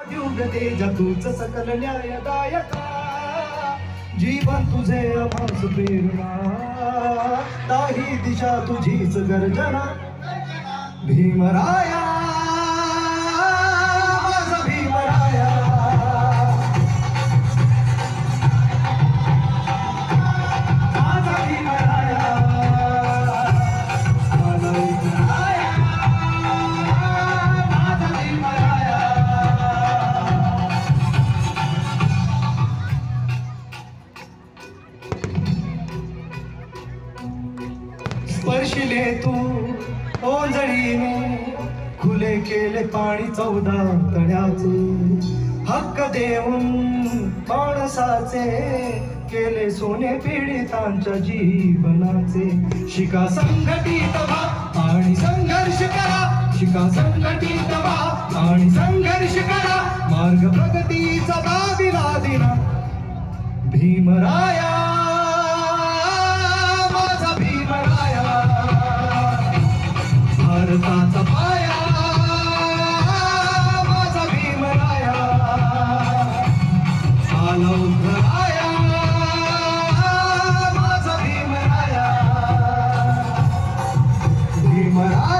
तेजा तूच सकल न्यायदायका जीवन तुझे अमास प्रेरणा ताही दिशा तुझीच गर्जना भीमराया माझा भीमराया माझा भीमराया माझा भीमराया माझा भीमराया स्पर्शिले तू ओंजळीने खुले केले पाणी 14 तळ्याचे हक्क देऊन माणसाचे केले सोने पीडितांच्या जीवनाचे शिका संघटित व्हा आणि संघर्ष करा शिका संघटित व्हा आणि संघर्ष करा मार्ग प्रगतीचा दाविला दिला भीमराया माझा भीमराया भारताचा पाया माझा भीमराया आला उद्धराया माझा भीमराया भीमराया